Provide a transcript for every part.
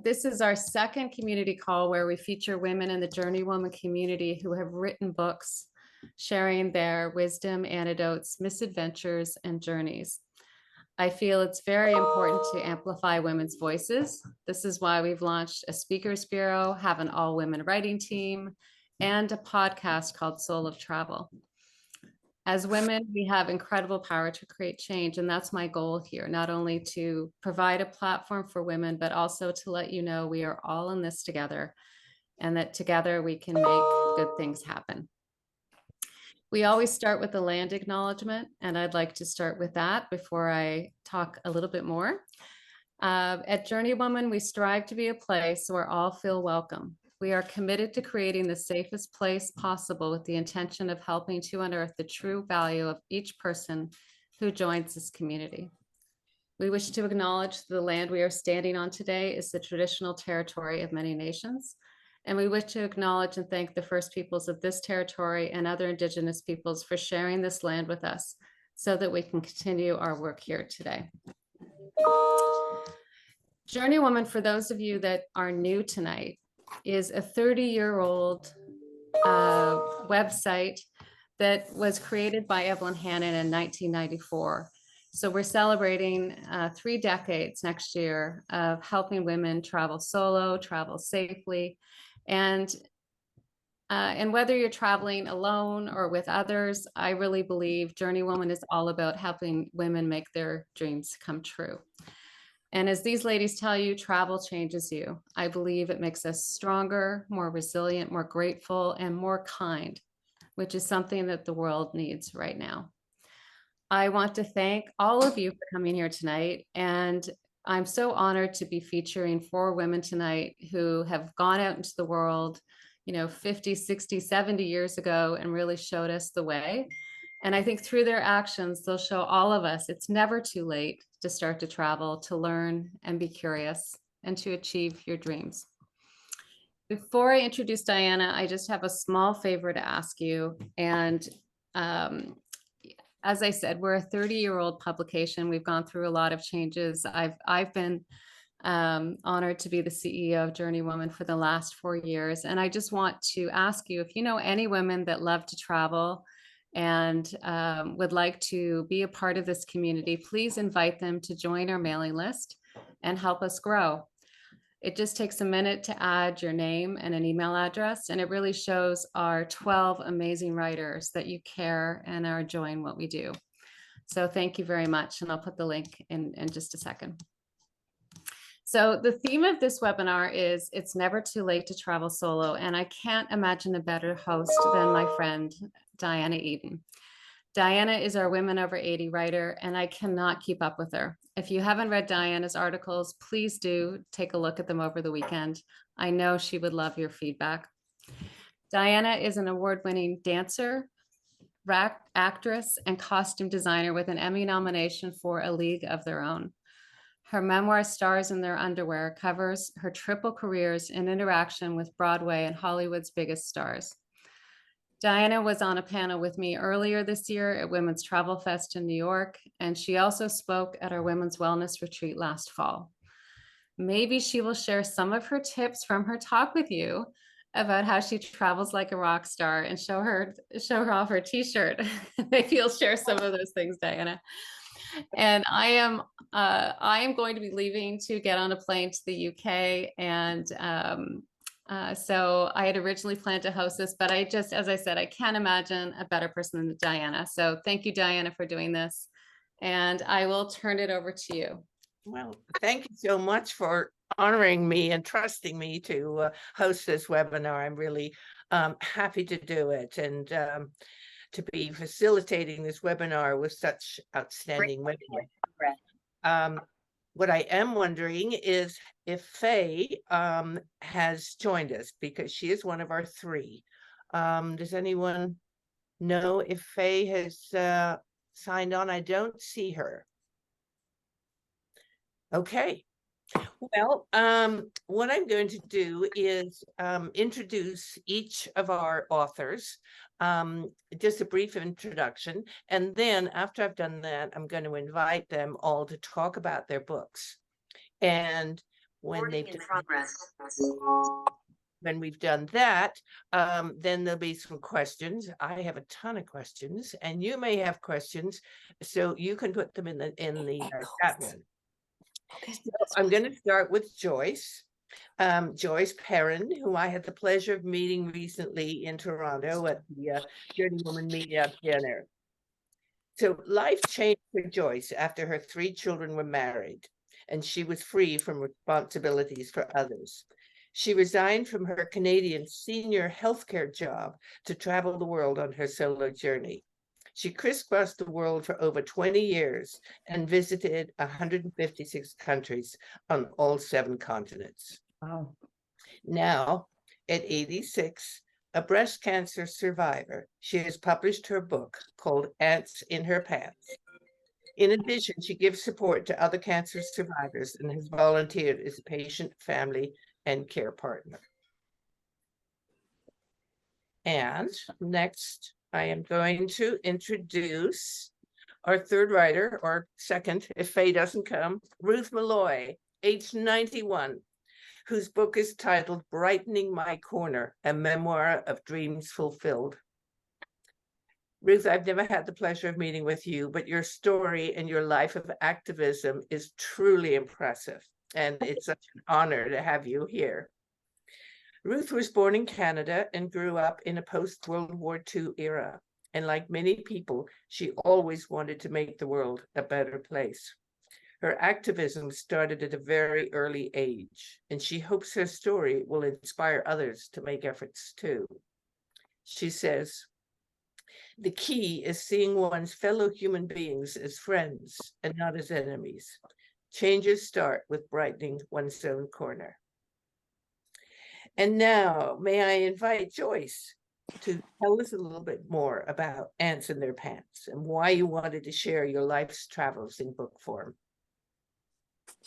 This is our second community call where we feature women in the JourneyWoman community who have written books sharing their wisdom, anecdotes, misadventures, and journeys. I feel it's very important to amplify women's voices. This is why we've launched a speakers bureau, have an all-women writing team, and a podcast called Soul of Travel. As women, we have incredible power to create change, and that's my goal here, not only to provide a platform for women, but also to let you know we are all in this together, and that together we can make good things happen. We always start with the land acknowledgement, and I'd like to start with that before I talk a little bit more. At JourneyWoman, we strive to be a place where all feel welcome. We are committed to creating the safest place possible with the intention of helping to unearth the true value of each person who joins this community. We wish to acknowledge the land we are standing on today is the traditional territory of many nations. And we wish to acknowledge and thank the First Peoples of this territory and other Indigenous peoples for sharing this land with us so that we can continue our work here today. JourneyWoman, for those of you that are new tonight, is a 30-year-old website that was created by Evelyn Hannon in 1994. So we're celebrating 3 decades next year of helping women travel solo, travel safely, and whether you're traveling alone or with others, I really believe JourneyWoman is all about helping women make their dreams come true. And as these ladies tell you, travel changes you. I believe it makes us stronger, more resilient, more grateful, and more kind, which is something that the world needs right now. I want to thank all of you for coming here tonight. And I'm so honored to be featuring 4 women tonight who have gone out into the world, 50, 60, 70 years ago and really showed us the way. And I think through their actions, they'll show all of us it's never too late to start to travel, to learn and be curious, and to achieve your dreams. Before I introduce Diana, I just have a small favor to ask you. And as I said, we're a 30-year-old publication. We've gone through a lot of changes. I've been honored to be the CEO of JourneyWoman for the last 4 years. And I just want to ask you, if you know any women that love to travel and would like to be a part of this community, please invite them to join our mailing list and help us grow. It just takes a minute to add your name and an email address, and it really shows our 12 amazing writers that you care and are enjoying what we do. So thank you very much, and I'll put the link in just a second. So the theme of this webinar is It's Never Too Late to Travel Solo, and I can't imagine a better host than my friend, Diana Eden. Diana is our Women Over 80 writer, and I cannot keep up with her. If you haven't read Diana's articles, please do take a look at them over the weekend. I know she would love your feedback. Diana is an award-winning dancer, actress, and costume designer with an Emmy nomination for A League of Their Own. Her memoir, Stars in Their Underwear, covers her triple careers in interaction with Broadway and Hollywood's biggest stars. Diana was on a panel with me earlier this year at Women's Travel Fest in New York, and she also spoke at our Women's Wellness Retreat last fall. Maybe she will share some of her tips from her talk with you about how she travels like a rock star and show her off her t-shirt. Maybe you'll share some of those things, Diana. And I am going to be leaving to get on a plane to the UK, and so I had originally planned to host this, but as I said, I can't imagine a better person than Diana. So thank you, Diana, for doing this. And I will turn it over to you. Well, thank you so much for honoring me and trusting me to host this webinar. I'm really happy to do it, and to be facilitating this webinar with such outstanding women. What I am wondering is if Faye has joined us, because she is one of our 3. Does anyone know if Faye has signed on? I don't see her. Okay. Well, what I'm going to do is introduce each of our authors, just a brief introduction. And then after I've done that, I'm going to invite them all to talk about their books. And when they've when we've done that, then there'll be some questions. I have a ton of questions, and you may have questions, so you can put them in the chat room. Okay. So I'm going to start with Joyce. Joyce Perrin, who I had the pleasure of meeting recently in Toronto at the JourneyWoman Media Dinner. So life changed for Joyce after her 3 children were married, and she was free from responsibilities for others. She resigned from her Canadian senior healthcare job to travel the world on her solo journey. She crisscrossed the world for over 20 years and visited 156 countries on all 7 continents. Wow. Now, at 86, a breast cancer survivor, she has published her book called Ants in Her Pants. In addition, she gives support to other cancer survivors and has volunteered as a patient, family, and care partner. And next, I am going to introduce our 3rd writer, or 2nd, if Faye doesn't come, Ruth Malloy, age 91, whose book is titled Brightening My Corner, a memoir of dreams fulfilled. Ruth, I've never had the pleasure of meeting with you, but your story and your life of activism is truly impressive, and it's such an honor to have you here. Ruth was born in Canada and grew up in a post-World War II era, and like many people, she always wanted to make the world a better place. Her activism started at a very early age, and she hopes her story will inspire others to make efforts too. She says, "The key is seeing one's fellow human beings as friends and not as enemies. Changes start with brightening one's own corner." And now, may I invite Joyce to tell us a little bit more about Ants in Their Pants and why you wanted to share your life's travels in book form.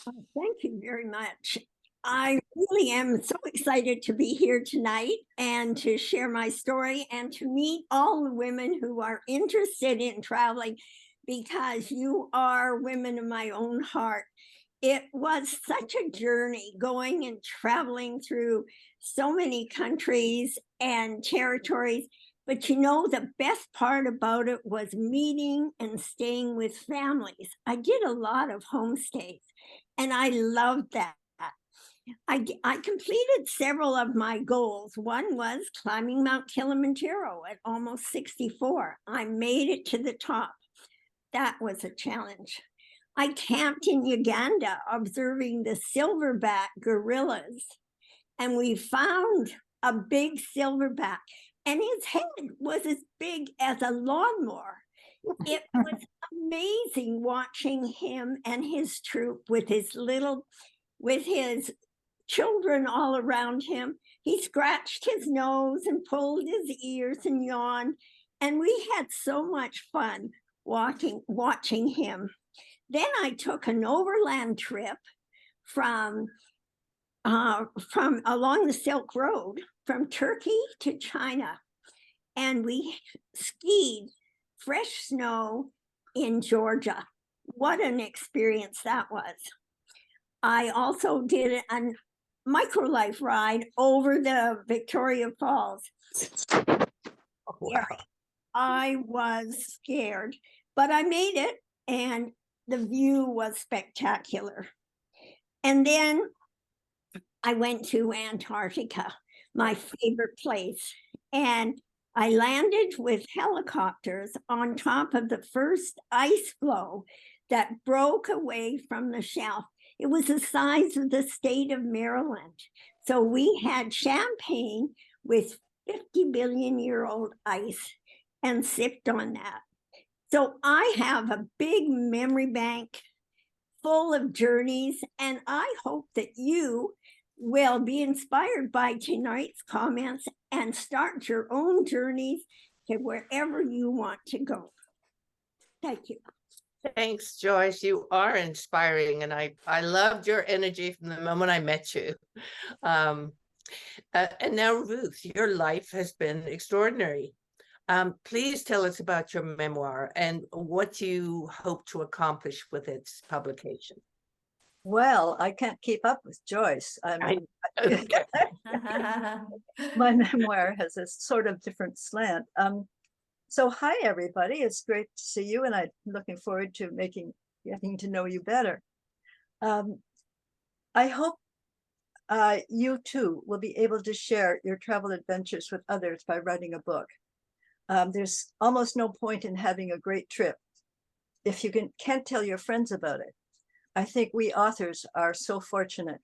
Thank you very much. I really am so excited to be here tonight and to share my story and to meet all the women who are interested in traveling, because you are women of my own heart. It was such a journey going and traveling through so many countries and territories. But you know, the best part about it was meeting and staying with families. I did a lot of homestays, and I loved that. I completed several of my goals. One was climbing Mount Kilimanjaro at almost 64. I made it to the top. That was a challenge. I camped in Uganda observing the silverback gorillas, and we found a big silverback, and his head was as big as a lawnmower. It was amazing watching him and his troop with his children all around him. He scratched his nose and pulled his ears and yawned, and we had so much fun watching him. Then I took an overland trip from along the Silk Road from Turkey to China, and we skied fresh snow in Georgia. What an experience that was. I also did a microlife ride over the Victoria Falls. Wow. I was scared, but I made it, and the view was spectacular. And then I went to Antarctica, my favorite place, and I landed with helicopters on top of the first ice floe that broke away from the shelf. It was the size of the state of Maryland. So we had champagne with 50 billion-year-old ice and sipped on that. So I have a big memory bank full of journeys, and I hope that you will be inspired by tonight's comments and start your own journeys to wherever you want to go. Thank you. Thanks, Joyce. You are inspiring, and I loved your energy from the moment I met you. And now, Ruth, your life has been extraordinary. Please tell us about your memoir and what you hope to accomplish with its publication. Well, I can't keep up with Joyce. Okay. My memoir has a sort of different slant. So hi, everybody. It's great to see you, and I'm looking forward to getting to know you better. I hope you too will be able to share your travel adventures with others by writing a book. There's almost no point in having a great trip if you can't tell your friends about it. I think we authors are so fortunate.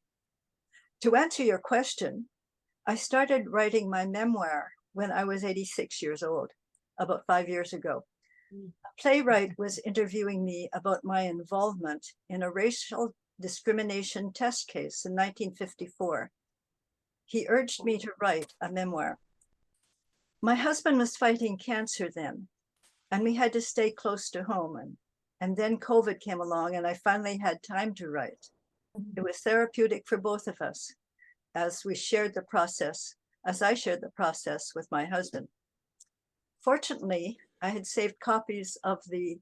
To answer your question, I started writing my memoir when I was 86 years old, about 5 years ago. A playwright was interviewing me about my involvement in a racial discrimination test case in 1954. He urged me to write a memoir. My husband was fighting cancer then, and we had to stay close to home. And then COVID came along, and I finally had time to write. It was therapeutic for both of us as I shared the process with my husband. Fortunately, I had saved copies of the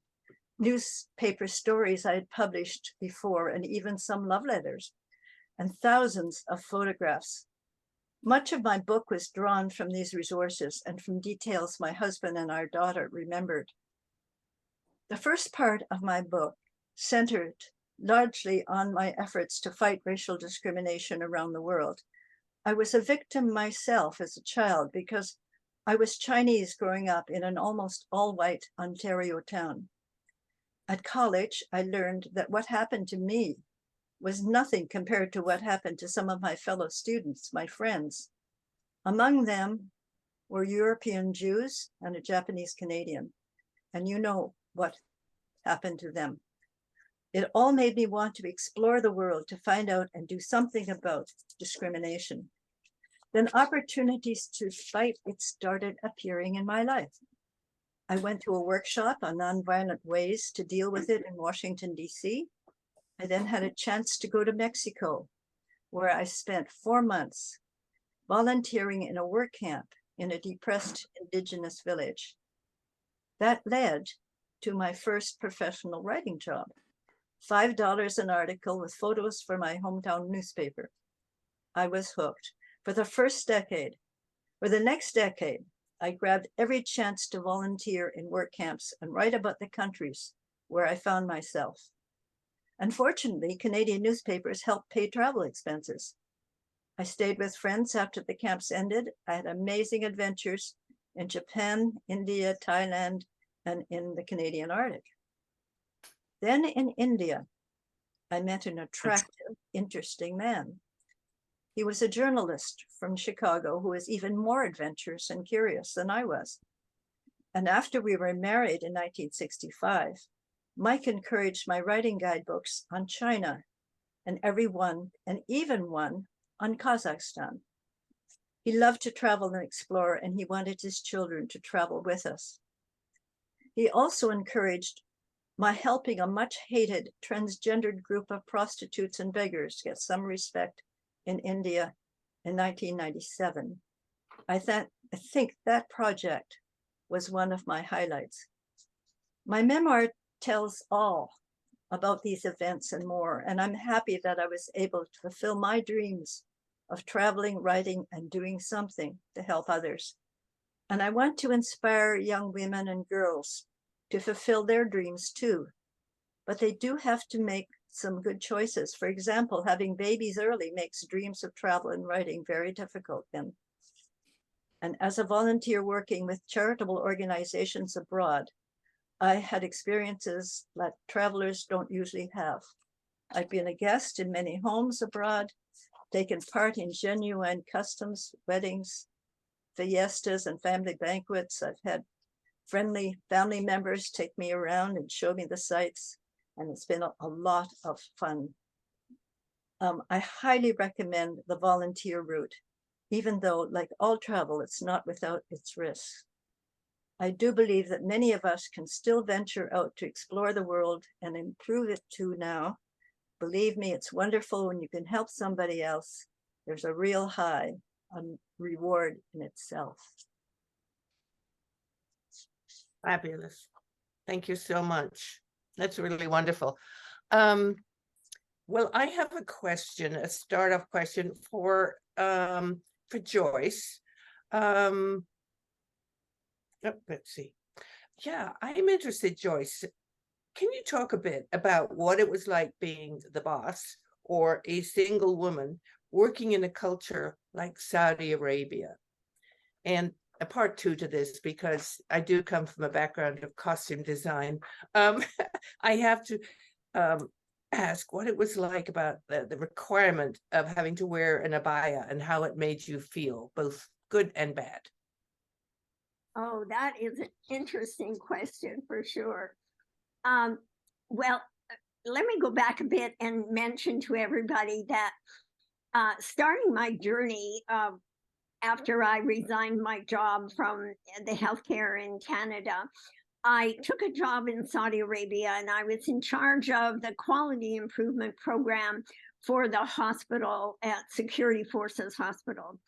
newspaper stories I had published before, and even some love letters, and thousands of photographs. Much of my book was drawn from these resources and from details my husband and our daughter remembered. The first part of my book centered largely on my efforts to fight racial discrimination around the world. I was a victim myself as a child because I was Chinese growing up in an almost all-white Ontario town. At college, I learned that what happened to me was nothing compared to what happened to some of my fellow students, my friends. Among them were European Jews and a Japanese Canadian. And you know what happened to them. It all made me want to explore the world to find out and do something about discrimination. Then opportunities to fight it started appearing in my life. I went to a workshop on nonviolent ways to deal with it in Washington, D.C. I then had a chance to go to Mexico, where I spent 4 months volunteering in a work camp in a depressed indigenous village. That led to my first professional writing job, $5 an article with photos for my hometown newspaper. I was hooked. For the next decade, I grabbed every chance to volunteer in work camps and write about the countries where I found myself. Unfortunately, Canadian newspapers helped pay travel expenses. I stayed with friends after the camps ended. I had amazing adventures in Japan, India, Thailand, and in the Canadian Arctic. Then in India, I met an attractive, interesting man. He was a journalist from Chicago who was even more adventurous and curious than I was. And after we were married in 1965, Mike encouraged my writing guidebooks on China and even one on Kazakhstan. He loved to travel and explore, and he wanted his children to travel with us. He also encouraged my helping a much hated transgendered group of prostitutes and beggars get some respect in India in 1997. I think that project was one of my highlights. My memoir tells all about these events and more, and I'm happy that I was able to fulfill my dreams of traveling, writing, and doing something to help others. And I want to inspire young women and girls to fulfill their dreams too. But they do have to make some good choices. For example, having babies early makes dreams of travel and writing very difficult then. And as a volunteer working with charitable organizations abroad, I had experiences that travelers don't usually have. I've been a guest in many homes abroad, taken part in genuine customs, weddings, fiestas, and family banquets. I've had friendly family members take me around and show me the sights, and it's been a lot of fun. I highly recommend the volunteer route, even though, like all travel, it's not without its risks. I do believe that many of us can still venture out to explore the world and improve it too now. Believe me, it's wonderful when you can help somebody else. There's a real high reward in itself. Fabulous. Thank you so much. That's really wonderful. Well, I have a question, a start-off question for Joyce. Let's see. Yeah, I'm interested, Joyce. Can you talk a bit about what it was like being the boss or a single woman working in a culture like Saudi Arabia? And a part two to this, because I do come from a background of costume design, I have to ask what it was like about the requirement of having to wear an abaya and how it made you feel, both good and bad. Oh, that is an interesting question for sure. Well, let me go back a bit and mention to everybody that starting my journey after I resigned my job from the healthcare in Canada, I took a job in Saudi Arabia and I was in charge of the quality improvement program for the hospital at Security Forces Hospital.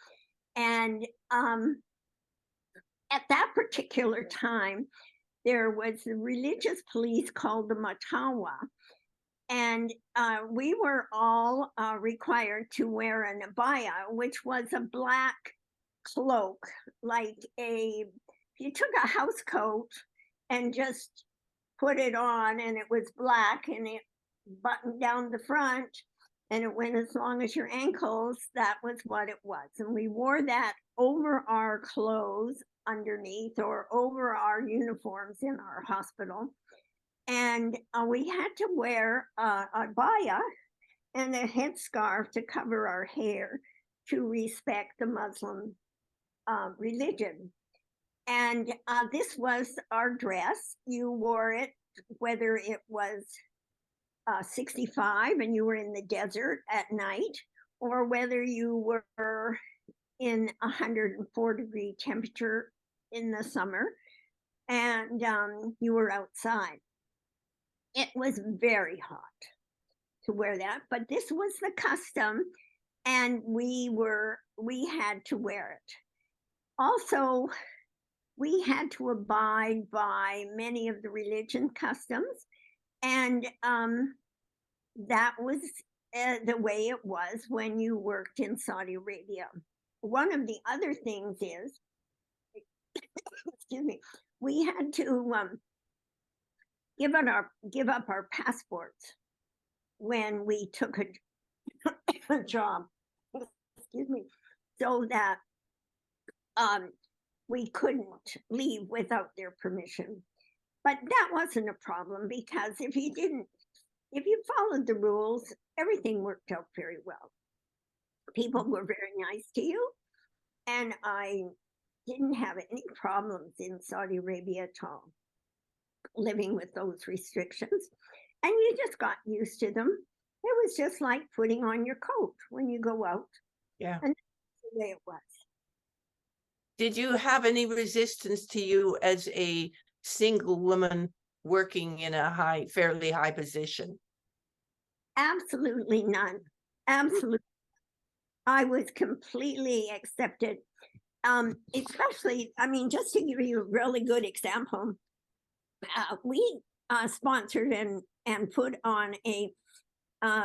And at that particular time, there was the religious police called the Matawa. And we were all required to wear an abaya, which was a black cloak, like if you took a house coat and just put it on and it was black and it buttoned down the front and it went as long as your ankles, that was what it was. And we wore that over our clothes underneath or over our uniforms in our hospital. And we had to wear a abaya and a headscarf to cover our hair to respect the Muslim religion. And this was our dress. You wore it whether it was 65 and you were in the desert at night, or whether you were in 104-degree temperature in the summer and you were outside. It was very hot to wear that, but this was the custom and we had to wear it. Also, we had to abide by many of the religion customs, and that was the way it was when you worked in Saudi Arabia. One of the other things is, excuse me, we had to give up our passports when we took a job, excuse me, so that we couldn't leave without their permission. But that wasn't a problem, because if you followed the rules, everything worked out very well. People were very nice to you, and I didn't have any problems in Saudi Arabia at all, living with those restrictions. And you just got used to them. It was just like putting on your coat when you go out. Yeah. And that's the way it was. Did you have any resistance to you as a single woman working in a fairly high position? Absolutely none. Absolutely. I was completely accepted. Especially, I mean, just to give you a really good example, we sponsored and put on a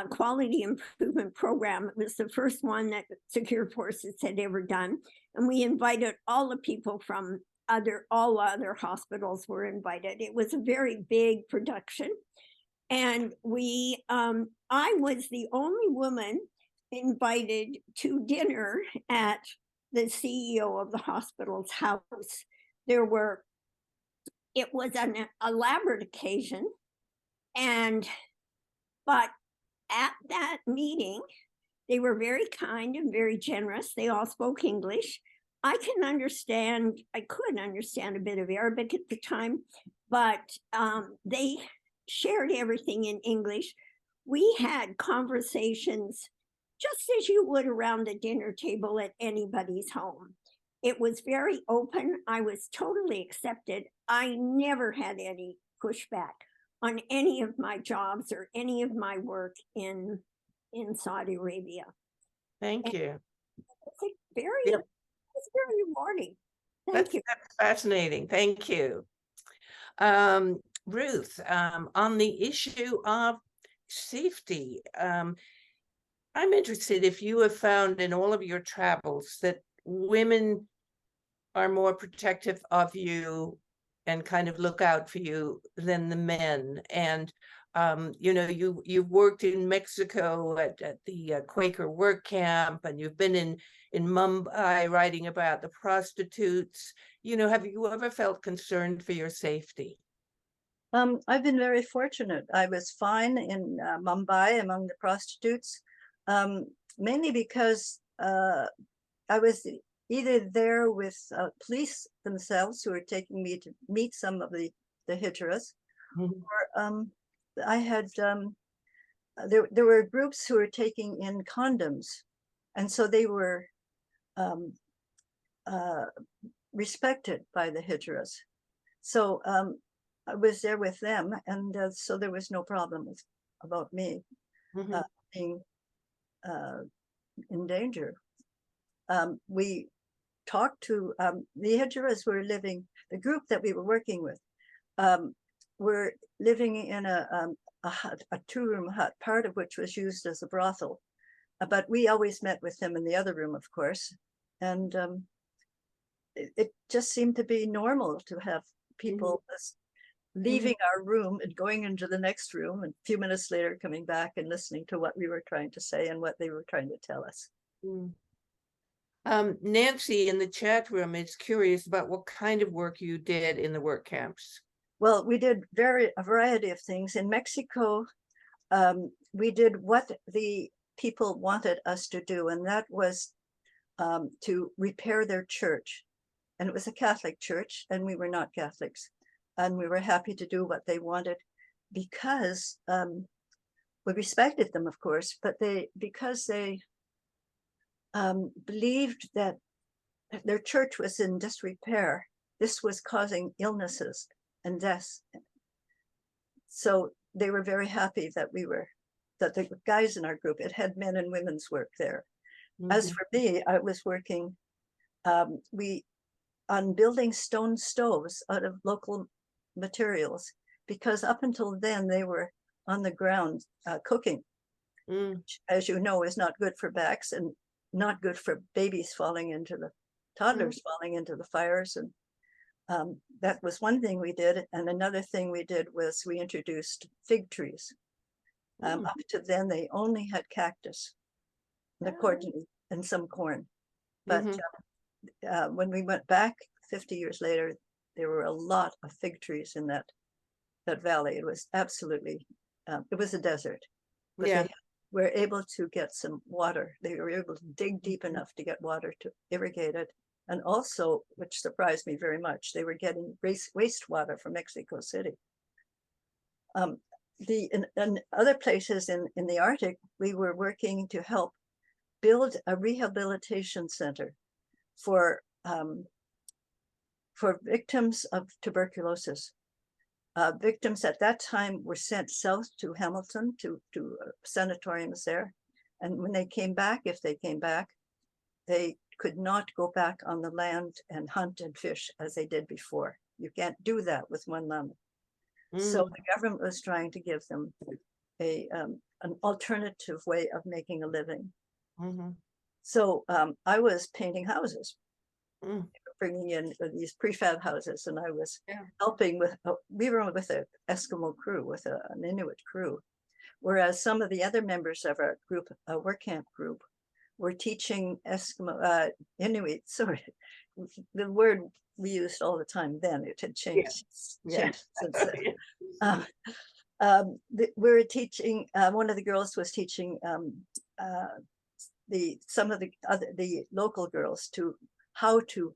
quality improvement program. It was the first one that Secure Forces had ever done. And we invited all the people from all other hospitals were invited. It was a very big production. And I was the only woman invited to dinner at the CEO of the hospital's house. It was an elaborate occasion. But at that meeting, they were very kind and very generous. They all spoke English. I could understand a bit of Arabic at the time, but they shared everything in English. We had conversations just as you would around a dinner table at anybody's home. It was very open. I was totally accepted. I never had any pushback on any of my jobs or any of my work in Saudi Arabia. Thank you. It's very rewarding. Thank you. That's fascinating. Thank you. Ruth, on the issue of safety. I'm interested if you have found in all of your travels that women are more protective of you and kind of look out for you than the men. And you know, you've worked in Mexico at the Quaker work camp, and you've been in Mumbai writing about the prostitutes. You know, have you ever felt concerned for your safety? I've been very fortunate. I was fine in Mumbai among the prostitutes, mainly because I was either there with police themselves who were taking me to meet some of the hijras, or I had there were groups who were taking in condoms, and so they were respected by the hijras. So I was there with them, and so there was no problem about me being in danger. We talked to the hijras who were living, the group that we were working with, were living in a hut, a two-room hut, part of which was used as a brothel. But we always met with them in the other room, of course. And it just seemed to be normal to have people leaving our room and going into the next room, and a few minutes later coming back and listening to what we were trying to say and what they were trying to tell us. Nancy in the chat room is curious about what kind of work you did in the work camps. Well, we did a variety of things. In Mexico, we did what the people wanted us to do, and that was to repair their church. And it was a Catholic church, and we were not Catholics. And we were happy to do what they wanted because we respected them, of course, but because they believed that their church was in disrepair. This was causing illnesses and deaths. So they were very happy that that the guys in our group, it had men and women's work there. As for me, I was working on building stone stoves out of local materials, because up until then they were on the ground cooking, which, as you know, is not good for backs and not good for babies toddlers falling into the fires. And that was one thing we did. And another thing we did was we introduced fig trees. Up to then, they only had cactus and some corn. But when we went back 50 years later, there were a lot of fig trees in that valley. It was absolutely, it was a desert. But they were able to get some water. They were able to dig deep enough to get water to irrigate it. And also, which surprised me very much, they were getting wastewater from Mexico City. In other places in the Arctic, we were working to help build a rehabilitation center for victims of tuberculosis. Victims at that time were sent south to Hamilton to sanatoriums there. And when they came back, if they came back, they could not go back on the land and hunt and fish as they did before. You can't do that with one lung. So the government was trying to give them an alternative way of making a living. So I was painting houses, bringing in these prefab houses, and I was helping with, we were with an Eskimo crew, with an Inuit crew, whereas some of the other members of our group, a work camp group, were teaching Inuit, sorry, the word we used all the time then, it had changed, changed since then. We were teaching, one of the girls was teaching some of the local girls how to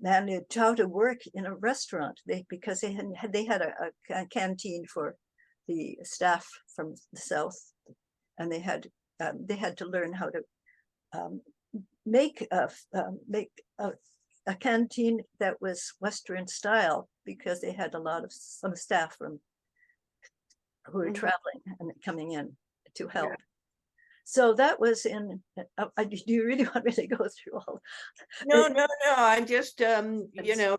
manage, how to work in a restaurant, because they had a canteen for the staff from the south, and they had to learn how to make a canteen that was Western style, because they had some staff who were traveling and coming in to help. So that was in, do you really want me to go through all? No, no, no. I'm just, you know,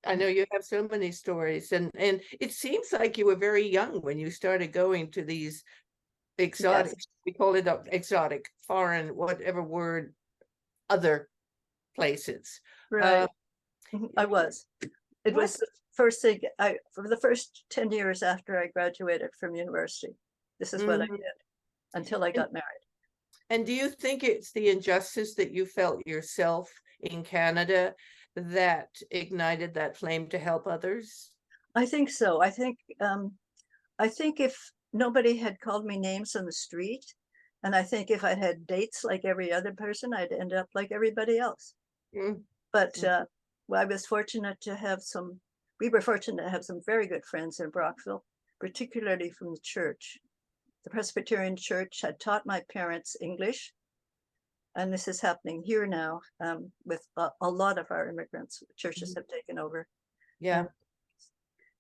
I know you have so many stories, and it seems like you were very young when you started going to these exotic, we call it exotic, foreign, whatever word, other places. Right. I was. It what- was the first thing for the first 10 years after I graduated from university. This is what I Mhm. did until I got married. And do you think it's the injustice that you felt yourself in Canada that ignited that flame to help others? I think so. I think if nobody had called me names on the street, and I think if I had dates like every other person, I'd end up like everybody else. Mm. But Mm. well, I was fortunate to have we were fortunate to have some very good friends in Brockville, particularly from the church. The Presbyterian Church had taught my parents English, and this is happening here now with a lot of our immigrants. Churches have taken over. Yeah.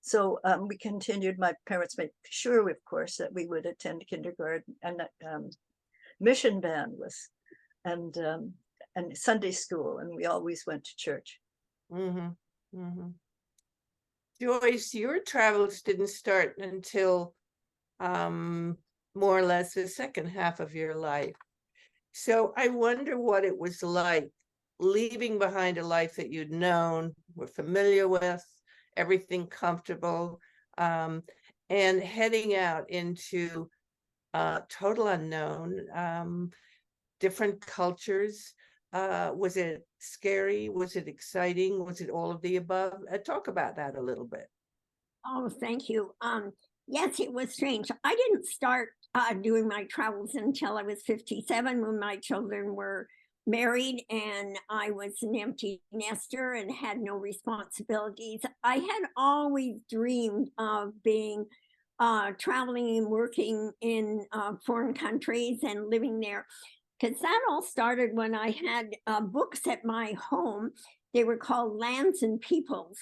So we continued. My parents made sure, of course, that we would attend kindergarten and mission band and Sunday school, and we always went to church. Mm-hmm. Mm-hmm. Joyce, your travels didn't start until more or less the second half of your life. So I wonder what it was like leaving behind a life that you'd known, were familiar with, everything comfortable, and heading out into total unknown, different cultures. Was it scary? Was it exciting? Was it all of the above? Talk about that a little bit. Oh, thank you. Yes, it was strange. I didn't start doing my travels until I was 57 when my children were married and I was an empty nester and had no responsibilities. I had always dreamed of being traveling and working in foreign countries and living there, because that all started when I had books at my home. They were called Lands and Peoples,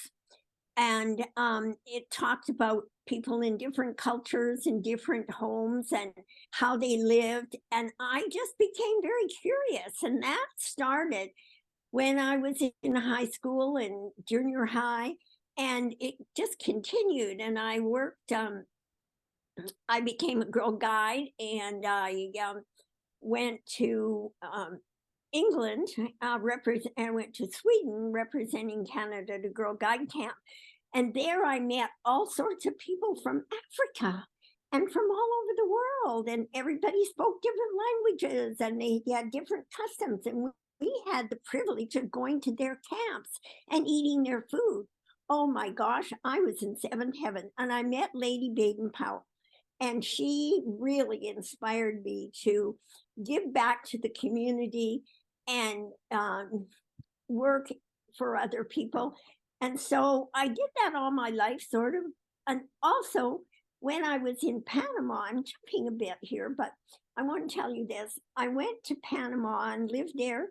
and it talked about people in different cultures and different homes and how they lived, and I just became very curious, and that started when I was in high school and junior high, and it just continued, and I worked I became a Girl Guide, and I went to England, I went to Sweden representing Canada to Girl Guide Camp. And there I met all sorts of people from Africa and from all over the world. And everybody spoke different languages and they had different customs. And we had the privilege of going to their camps and eating their food. Oh my gosh, I was in seventh heaven. And I met Lady Baden-Powell. And she really inspired me to give back to the community and work for other people. And so I did that all my life, sort of. And also, when I was in Panama, I'm jumping a bit here, but I want to tell you this. I went to Panama and lived there,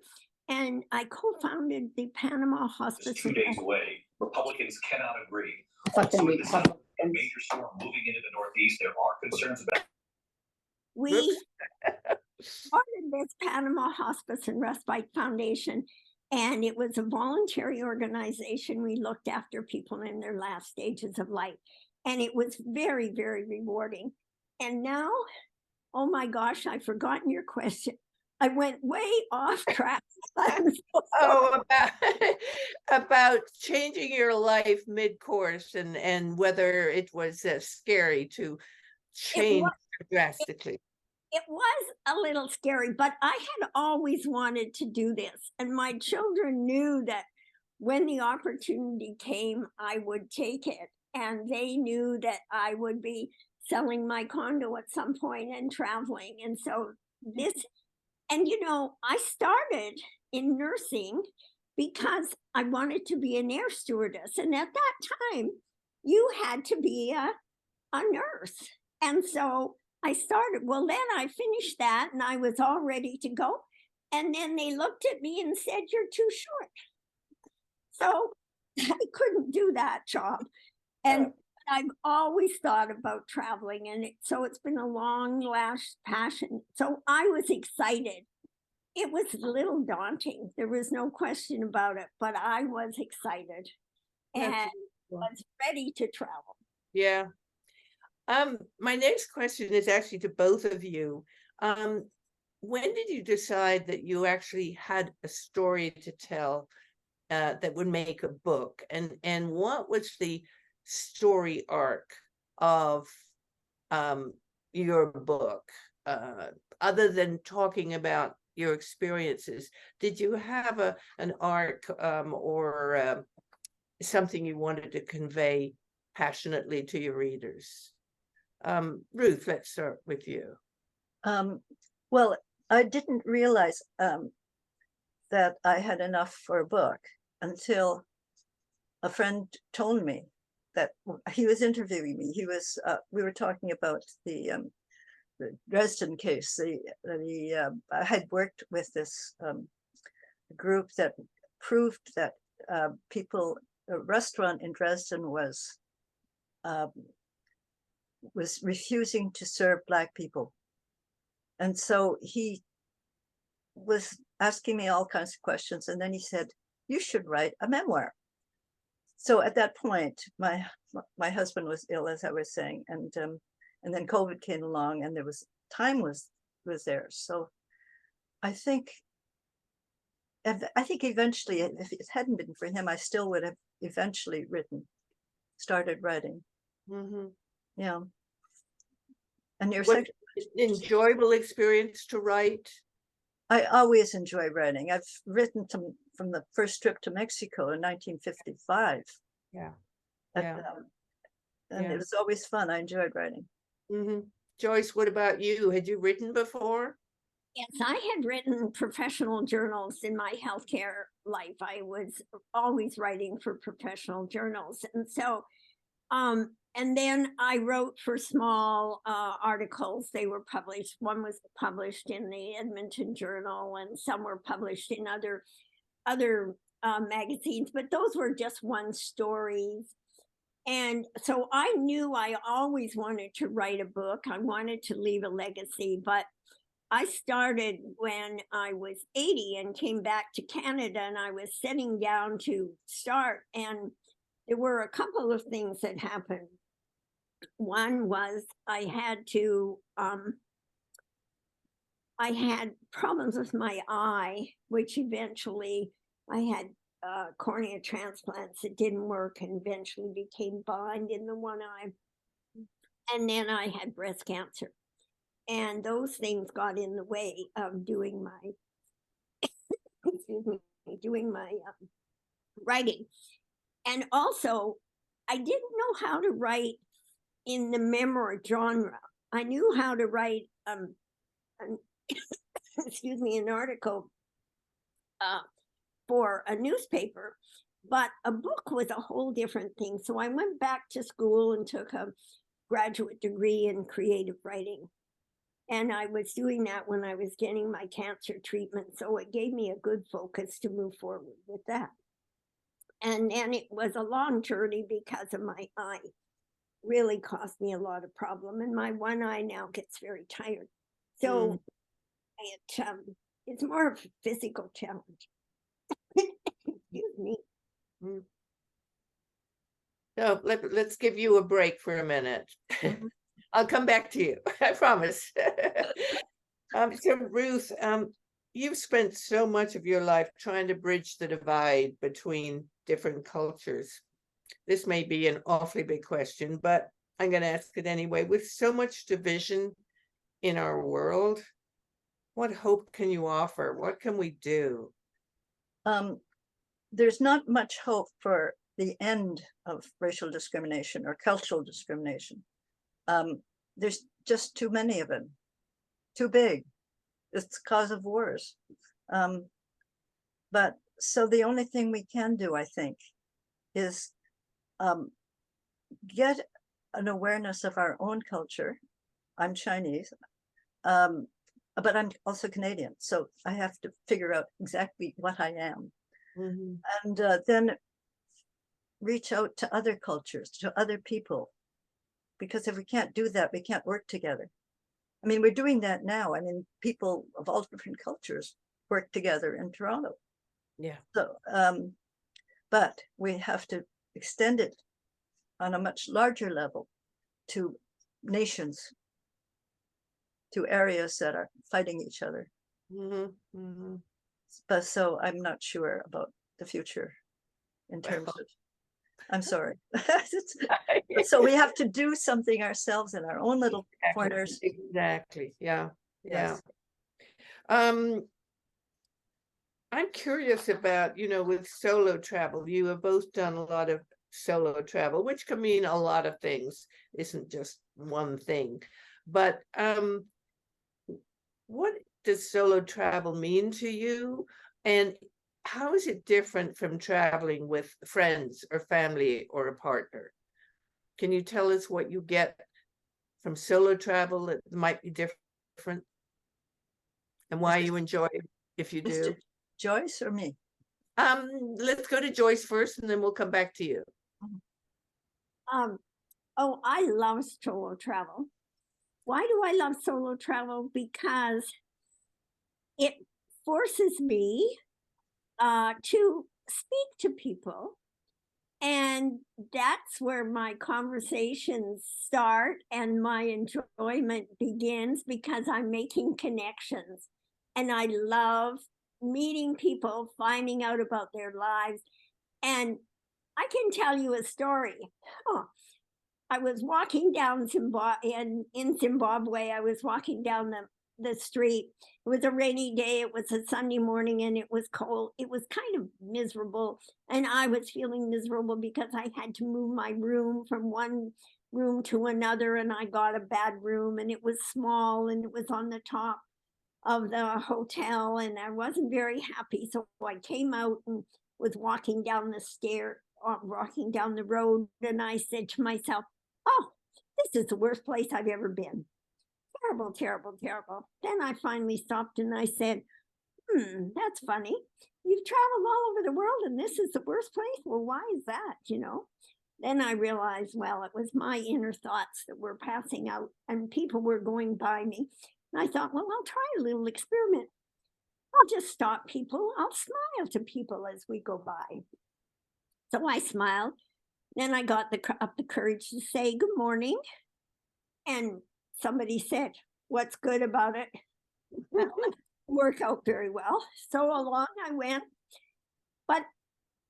and I co-founded the Panama Hospice. It's 2 days away. Republicans cannot agree. What Also, can with we the talk sound of a about? major storm moving into the Northeast, there are concerns about. We started this Panama Hospice and Respite Foundation, and it was a voluntary organization. We looked after people in their last stages of life, and it was very, very rewarding. And now, oh my gosh, I've forgotten your question. I went way off track. I'm so sorry. Oh, about changing your life mid-course and whether it was scary to change drastically. It was a little scary, but I had always wanted to do this. And my children knew that when the opportunity came, I would take it. And they knew that I would be selling my condo at some point and traveling. And so this, and you know, I started in nursing because I wanted to be an air stewardess. And at that time, you had to be a nurse. And so I started, well, then I finished that and I was all ready to go. And then they looked at me and said, "You're too short." So I couldn't do that job. And I've always thought about traveling, and so it's been a long last passion. So I was excited. It was a little daunting. There was no question about it, but I was excited and That's wonderful. was ready to travel. Yeah. My next question is actually to both of you. When did you decide that you actually had a story to tell that would make a book? And what was the story arc of your book? Other than talking about your experiences, did you have an arc or something you wanted to convey passionately to your readers? Ruth, let's start with you. Well, I didn't realize that I had enough for a book until a friend told me that he was interviewing me. We were talking about the Dresden case. I had worked with this group that proved that a restaurant in Dresden was refusing to serve Black people. And so he was asking me all kinds of questions. And then he said, you should write a memoir. So at that point, my husband was ill, as I was saying, and then COVID came along, and time was there. So I think eventually, if it hadn't been for him, I still would have eventually started writing. Mm-hmm. Yeah. And your What second enjoyable experience to write? I always enjoy writing. I've written from the first trip to Mexico in 1955. Yeah. And Yeah. it was always fun. I enjoyed writing. Mm-hmm. Joyce, what about you? Had you written before? Yes, I had written professional journals in my healthcare life. I was always writing for professional journals. And so, and then I wrote for small articles. They were published. One was published in the Edmonton Journal, and some were published in other magazines, but those were just one stories. And so I knew I always wanted to write a book. I wanted to leave a legacy, but I started when I was 80 and came back to Canada, and I was sitting down to start, and there were a couple of things that happened. One was I had problems with my eye, which eventually I had cornea transplants that didn't work and eventually became blind in the one eye. And then I had breast cancer. And those things got in the way of doing my, writing. And also, I didn't know how to write in the memoir genre. I knew how to write, an article for a newspaper, but a book was a whole different thing. So I went back to school and took a graduate degree in creative writing. And I was doing that when I was getting my cancer treatment. So it gave me a good focus to move forward with that. And then it was a long journey because of my eye. Really caused me a lot of problem. And my one eye now gets very tired. So it's more of a physical challenge. Excuse me. So let's give you a break for a minute. I'll come back to you, I promise. So Ruth, you've spent so much of your life trying to bridge the divide between different cultures. This may be an awfully big question, but I'm going to ask it anyway. With so much division in our world, what hope can you offer? What can we do? There's not much hope for the end of racial discrimination or cultural discrimination. There's just too many of them, too big. It's the cause of wars. But so the only thing we can do, I think, is get an awareness of our own culture. I'm Chinese, but I'm also Canadian. So I have to figure out exactly what I am. And then reach out to other cultures, to other people, because if we can't do that, we can't work together. I mean, we're doing that now. I mean, people of all different cultures work together in Toronto. Yeah. So, but we have to extend it on a much larger level to nations, to areas that are fighting each other. But so I'm not sure about the future in terms of, I'm sorry. So we have to do something ourselves in our own little corners. Exactly. Yeah. Yes. I'm curious about, with solo travel, you have both done a lot of solo travel, which can mean a lot of things, isn't just one thing. But what does solo travel mean to you? And how is it different from traveling with friends or family or a partner? Can you tell us what you get from solo travel that might be different? And why you enjoy it, if you do? Joyce or me? Let's go to Joyce first, and then we'll come back to you. Oh, I love solo travel. Why do I love solo travel? Because it forces me to speak to people. And that's where my conversations start and my enjoyment begins, because I'm making connections. And I love meeting people, finding out about their lives. And I can tell you a story. I was walking down in Zimbabwe. I was walking down the street. It was a rainy day. It was a Sunday morning and it was cold. It was kind of miserable. And I was feeling miserable because I had to move my room from one room to another, and I got a bad room, and it was small, and it was on the top of the hotel, and I wasn't very happy. So I came out and was walking down walking down the road, and I said to myself, oh, this is the worst place I've ever been. Terrible, terrible, terrible. Then I finally stopped and I said, that's funny. You've traveled all over the world and this is the worst place? Well, why is that, Then I realized, well, it was my inner thoughts that were passing out and people were going by me. And I thought, well, I'll try a little experiment. I'll just stop people. I'll smile to people as we go by. So I smiled. Then I got up the courage to say good morning. And somebody said, what's good about it? Well, it worked out very well. So along I went. But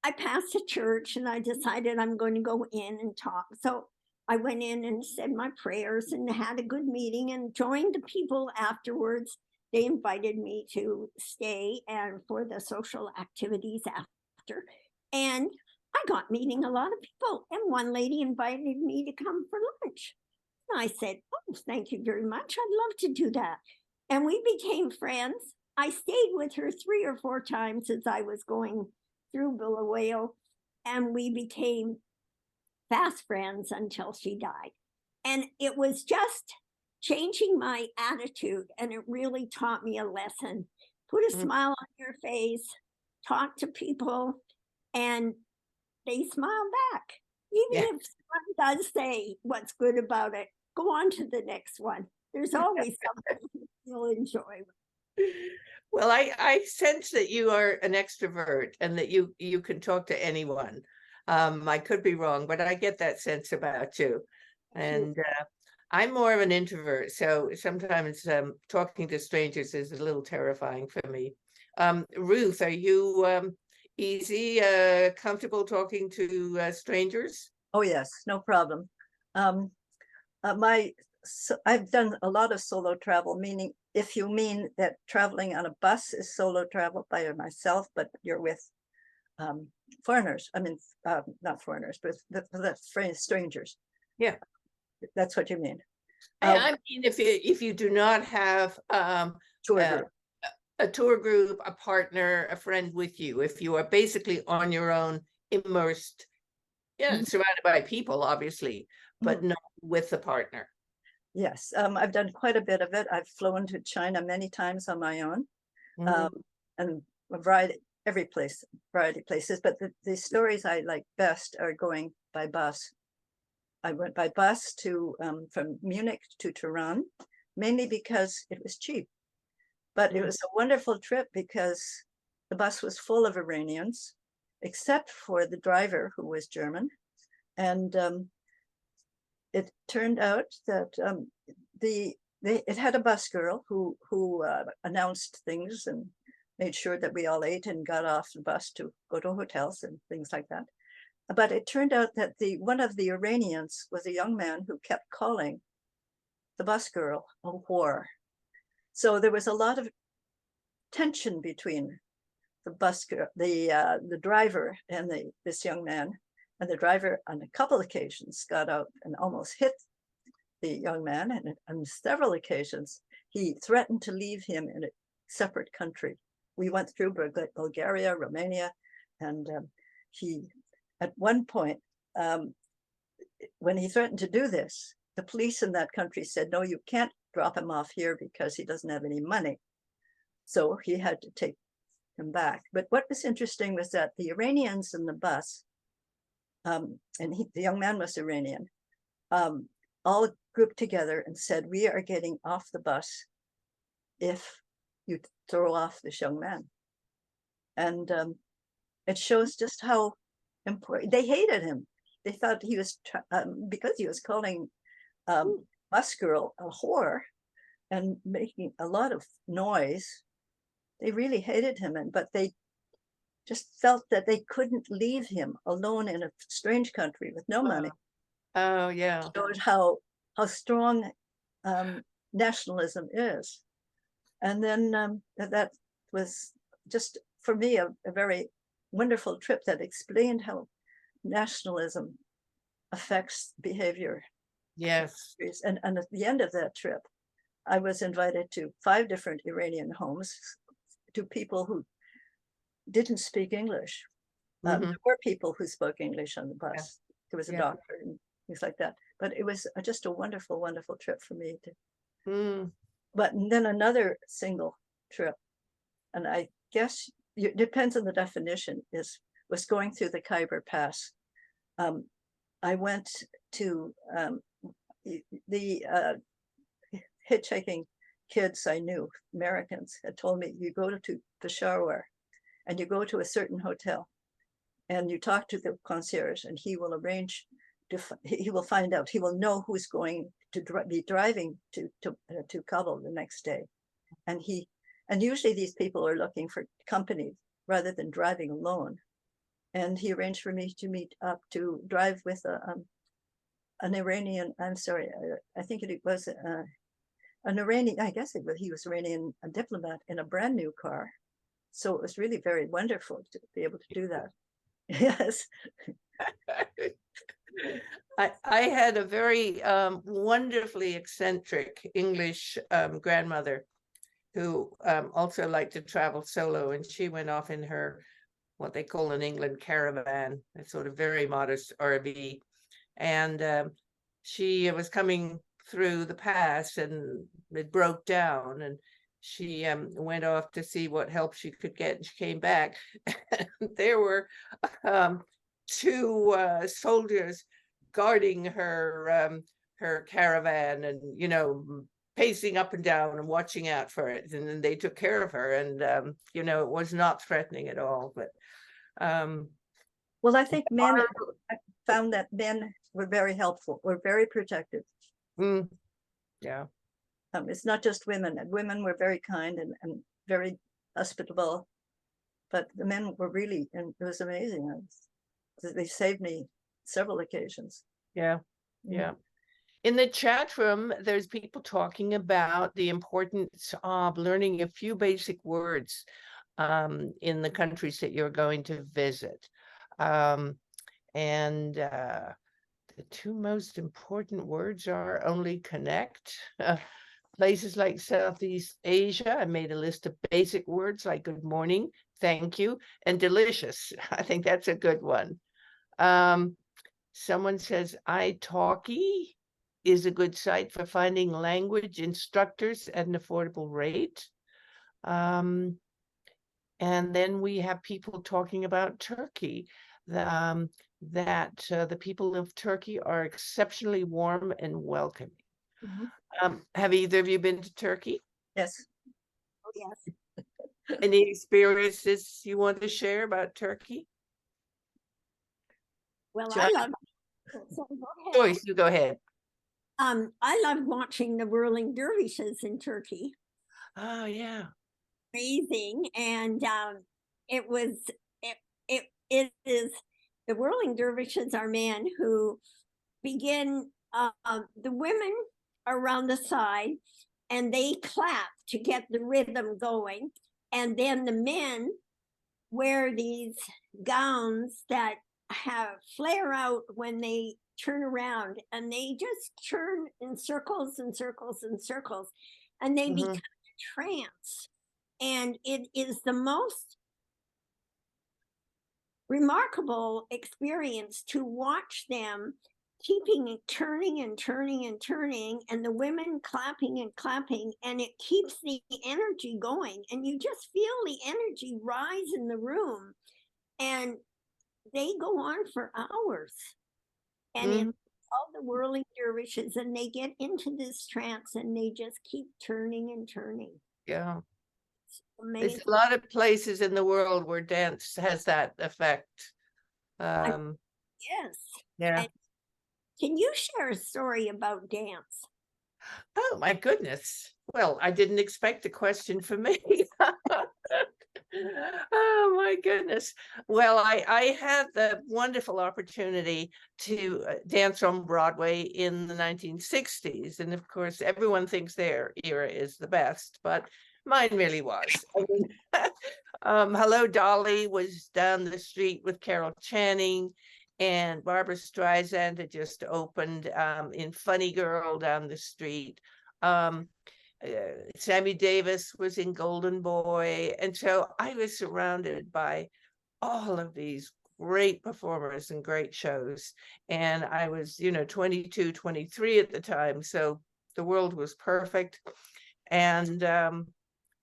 I passed a church and I decided I'm going to go in and talk. So I went in and said my prayers and had a good meeting and joined the people afterwards. They invited me to stay and for the social activities after. And I got meeting a lot of people. And one lady invited me to come for lunch. And I said, oh, thank you very much. I'd love to do that. And we became friends. I stayed with her 3 or 4 times as I was going through Bulawayo. And we became fast friends until she died. And it was just changing my attitude. And it really taught me a lesson. Put a smile on your face, talk to people, and they smile back. Even if someone does say what's good about it, go on to the next one. There's always something you'll enjoy. Well, I sense that you are an extrovert and that you can talk to anyone. I could be wrong, but I get that sense about you. And I'm more of an introvert, so sometimes talking to strangers is a little terrifying for me. Ruth, are you easy, comfortable talking to strangers? Oh yes, no problem. I've done a lot of solo travel, meaning if you mean that traveling on a bus is solo travel by myself, but you're with foreigners. I mean, not foreigners, but that's strangers. Yeah, that's what you mean. I mean, if you do not have tour group. A tour group, a partner, a friend with you, if you are basically on your own, immersed, surrounded by people, obviously, but not with a partner. Yes, I've done quite a bit of it. I've flown to China many times on my own, and a variety places. But the stories I like best are going by bus. I went by bus to from Munich to Tehran, mainly because it was cheap. But it was a wonderful trip because the bus was full of Iranians, except for the driver who was German. And it turned out that it had a bus girl who announced things and made sure that we all ate and got off the bus to go to hotels and things like that. But it turned out that one of the Iranians was a young man who kept calling the bus girl a whore. So there was a lot of tension between the bus girl, the driver, and this young man. And the driver, on a couple of occasions, got out and almost hit the young man. And on several occasions, he threatened to leave him in a separate country. We went through Bulgaria, Romania, and he, at one point, when he threatened to do this, the police in that country said, no, you can't drop him off here because he doesn't have any money. So he had to take him back. But what was interesting was that the Iranians in the bus, the young man was Iranian, all grouped together and said, we are getting off the bus if you throw off this young man. And it shows just how important, they hated him. They thought he was, because he was calling bus girl a whore and making a lot of noise, they really hated him. But they just felt that they couldn't leave him alone in a strange country with no money. Oh, yeah. It showed how strong nationalism is. And then that was just, for me, a very wonderful trip that explained how nationalism affects behavior. Yes. And at the end of that trip, I was invited to 5 different Iranian homes to people who didn't speak English. There were people who spoke English on the bus. Yeah. There was a doctor and things like that. But it was just a wonderful, wonderful trip for me. But then another single trip, and I guess it depends on the definition, was going through the Khyber Pass. I went to the hitchhiking kids I knew, Americans, had told me, you go to Peshawar and you go to a certain hotel and you talk to the concierge and he will arrange he will find out, he will know who's going to be driving to Kabul the next day. And usually these people are looking for company rather than driving alone. And he arranged for me to meet up to drive with an Iranian, I'm sorry, I think it was an Iranian, I guess he was Iranian, a diplomat in a brand new car. So it was really very wonderful to be able to do that. Yes. I had a very wonderfully eccentric English grandmother who also liked to travel solo, and she went off in her, what they call in England, caravan, a sort of very modest RV. And she was coming through the pass and it broke down, and she went off to see what help she could get, and she came back. There were 2 soldiers guarding her caravan, and pacing up and down and watching out for it, and then they took care of her, and it was not threatening at all. But well, I think men found that men were very helpful, were very protective. Yeah. It's not just women. Women were very kind and very hospitable, but the men were really, and it was amazing. They saved me several occasions. Yeah. In the chat room, there's people talking about the importance of learning a few basic words in the countries that you're going to visit. And the 2 most important words are only connect. Places like Southeast Asia, I made a list of basic words like good morning, thank you, and delicious. I think that's a good one. Someone says italki is a good site for finding language instructors at an affordable rate. And then we have people talking about Turkey. that the people of Turkey are exceptionally warm and welcoming. Have either of you been to Turkey? Yes. Oh, yes. Any experiences you want to share about Turkey? Well, Joyce? I love. So go ahead. Joyce, you go ahead. I love watching the whirling dervishes in Turkey. Oh, yeah. Amazing, and it was it is the whirling dervishes are men who begin. The women around the side, and they clap to get the rhythm going, and then the men wear these gowns that have flare out when they turn around, and they just turn in circles and circles and circles, and they become a trance. And it is the most remarkable experience to watch them keeping it turning and turning and turning, and the women clapping and clapping, and it keeps the energy going, and you just feel the energy rise in the room, and they go on for hours, and it's all the whirling dervishes, and they get into this trance, and they just keep turning and turning. Yeah. Amazing. There's a lot of places in the world where dance has that effect. Yes. Yeah. And can you share a story about dance? Oh, my goodness. Well, I didn't expect a question from me. Oh, my goodness. Well, I had the wonderful opportunity to dance on Broadway in the 1960s. And of course, everyone thinks their era is the best, but mine really was. I mean, Hello, Dolly was down the street with Carol Channing, and Barbara Streisand had just opened in Funny Girl down the street. Sammy Davis was in Golden Boy. And so I was surrounded by all of these great performers and great shows. And I was, 22, 23 at the time. So the world was perfect. And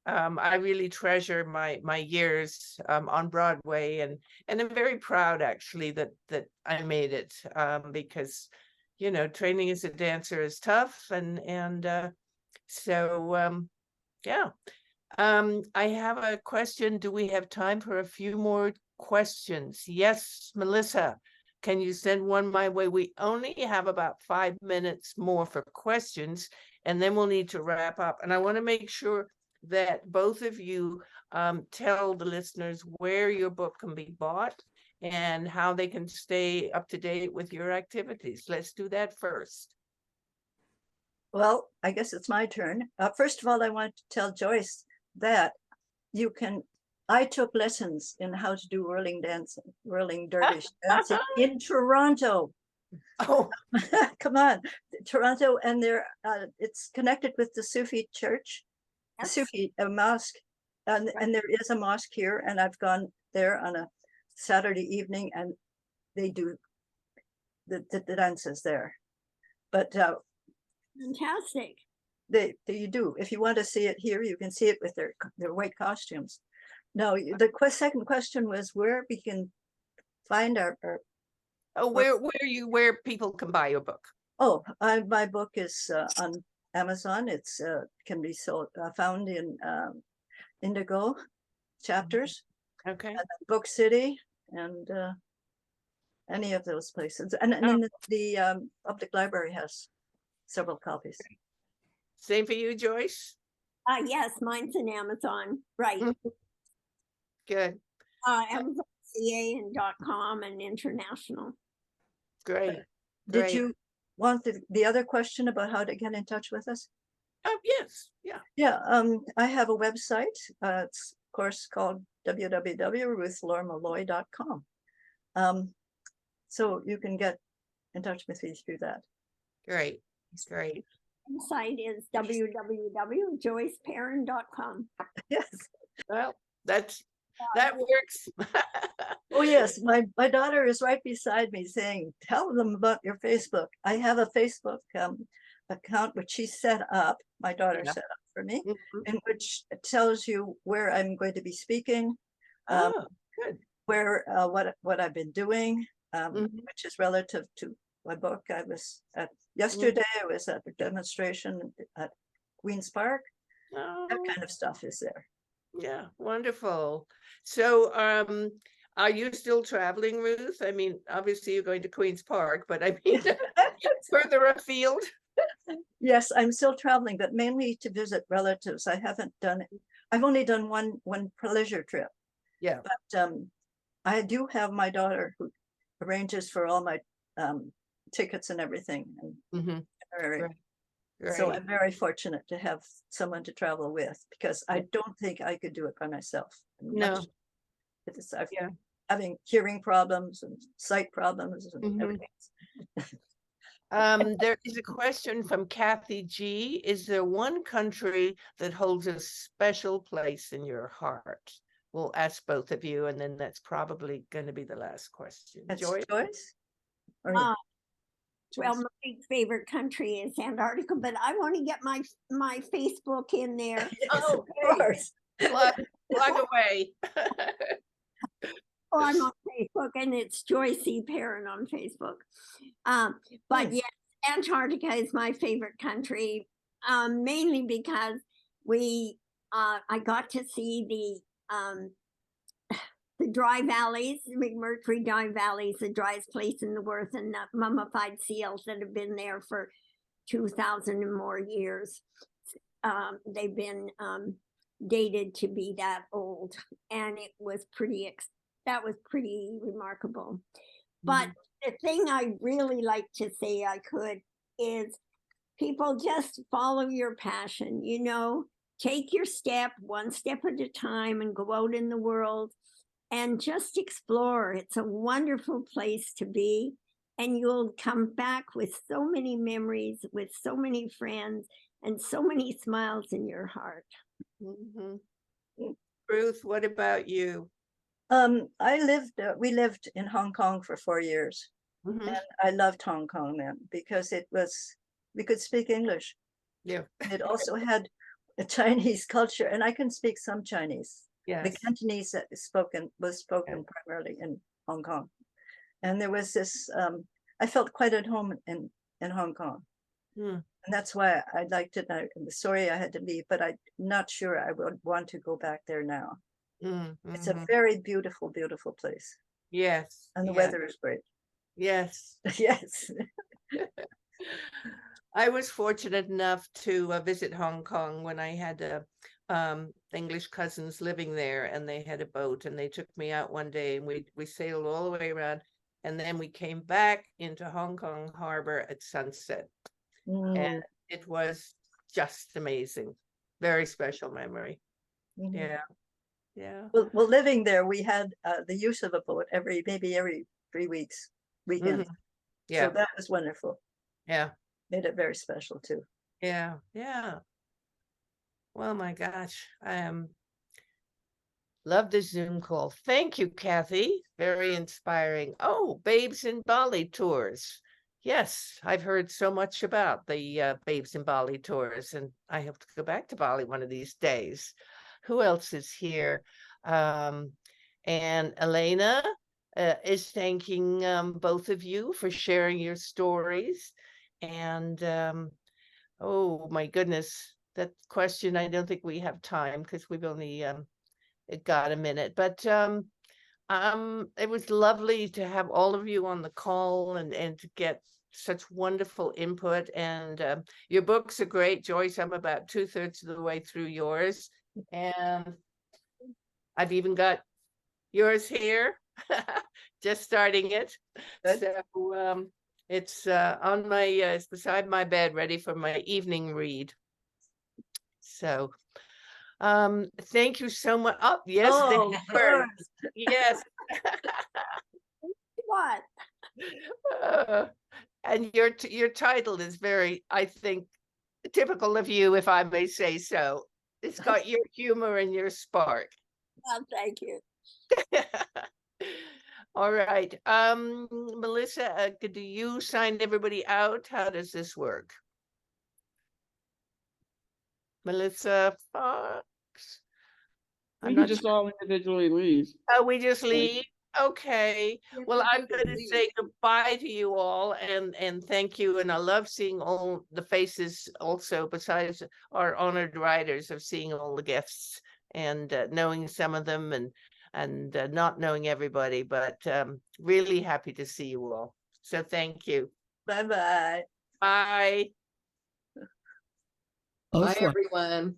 I really treasure my years on Broadway, and I'm very proud actually that I made it, because training as a dancer is tough, and so yeah. I have a question. Do we have time for a few more questions? Yes, Melissa, can you send one my way? We only have about 5 minutes more for questions, and then we'll need to wrap up. And I want to make sure that both of you tell the listeners where your book can be bought and how they can stay up to date with your activities. Let's do that first. Well, I guess it's my turn. First of all, I want to tell Joyce that I took lessons in how to do whirling dervish dancing in Toronto. Oh, come on, Toronto, and it's connected with the Sufi church. Sufi, a mosque, and there is a mosque here, and I've gone there on a Saturday evening, and they do the dances there. But fantastic. You do. If you want to see it here, you can see it with their white costumes. No, the second question was where we can find our where people can buy your book. Oh, my book is on Amazon. It's can be found in Indigo chapters. Okay. And Book City, and any of those places. And then the public library has several copies. Same for you, Joyce? Yes, mine's in Amazon. Right. Good. Amazon.ca and .com and international. Great. Did you want the other question about how to get in touch with us? Yes. Yeah. Yeah. I have a website. It's of course called www.ruthsmemoir.com. So you can get in touch with me through that. Great. It's great. Website is www.joyceperrin.com. Yes. Well, that works. Oh yes, my daughter is right beside me saying, "Tell them about your Facebook." I have a Facebook account which she set up. My daughter set up for me, in which it tells you where I'm going to be speaking. Oh, good. Where what I've been doing, which is relative to my book. I was at yesterday. I was at a demonstration at Queen's Park. Oh, That kind of stuff is there. yeah, wonderful. So, are you still traveling, Ruth? I mean, obviously you're going to Queen's Park, but I mean, further afield. Yes, I'm still traveling, but mainly to visit relatives. I haven't done it. I've only done one pleasure trip. Yeah. But I do have my daughter who arranges for all my tickets and everything. And Mhm. so Right. I'm very fortunate to have someone to travel with, because I don't think I could do it by myself. No. I've Yeah. having hearing problems and sight problems and Mhm. everything. There is a question from Kathy G. Is there one country that holds a special place in your heart? We'll ask both of you, and then that's probably going to be the last question. That's Joyce? Joyce? Or Well, Joyce? my favorite country is Antarctica, but I want to get my Facebook in there. yes, Oh, of course. Plug away. Oh, I'm on Facebook, and it's Joyce E. Perrin on Facebook. But yes, Antarctica is my favorite country, mainly because I got to see the dry valleys, the McMurtry Dry Valleys, the driest place in the world, and the mummified seals that have been there for 2,000 and more years. They've been dated to be that old, and it was that was pretty remarkable. But the thing I really like to say I could is people just follow your passion, take your step one step at a time and go out in the world and just explore. It's a wonderful place to be. And you'll come back with so many memories, with so many friends, and so many smiles in your heart. Mhm. Ruth, what about you? We lived in Hong Kong for 4 years. Mhm. And I loved Hong Kong then, because we could speak English. Yeah. It also had a Chinese culture, and I can speak some Chinese. The Yes. Cantonese that was spoken primarily in Hong Kong. And there was this, I felt quite at home in Hong Kong. Hmm. And that's why I liked it. I'm sorry I had to leave, but I'm not sure I would want to go back there now. It's a Mhm. very beautiful, beautiful place. Yes. And the yes, weather is great. Yes. Yes. I was fortunate enough to visit Hong Kong when I had English cousins living there, and they had a boat, and they took me out one day, and we sailed all the way around, and then we came back into Hong Kong harbor at sunset. And it was just amazing. Very special memory. Mhm. Yeah. Well, living there, we had the use of a boat maybe every 3 weeks, weekends. Yeah. So that was wonderful. Yeah. Made it very special too. Yeah. Well, my gosh, love the Zoom call. Thank you, Kathy. Very inspiring. Oh, Babes in Bali tours. Yes, I've heard so much about the Babes in Bali tours, and I hope to go back to Bali one of these days. Who else is here? And Elena is thanking both of you for sharing your stories. And oh my goodness, that question, I don't think we have time because we've only got a minute. But it was lovely to have all of you on the call and to get such wonderful input. And your books are great, Joyce. I'm about 2/3 of the way through yours, and I've even got yours here, just starting it. Good. So it's on my it's beside my bed, ready for my evening read. So thank you so much. Oh, yes, Oh, Dave of Perrin. course. Yes. What? And your title is very, I think, typical of you, if I may say so. It's got your humor and your spark. Well, thank you. All right. Melissa, do you sign everybody out? How does this work? Melissa Fox? We I'm can not just sure. all individually leave. Oh, we just leave? Okay, well, I'm going to say goodbye to you all and thank you. And I love seeing all the faces also, besides our honored writers, of seeing all the guests and knowing some of them and not knowing everybody, but really happy to see you all. So thank you. Bye-bye. Bye. Bye, everyone.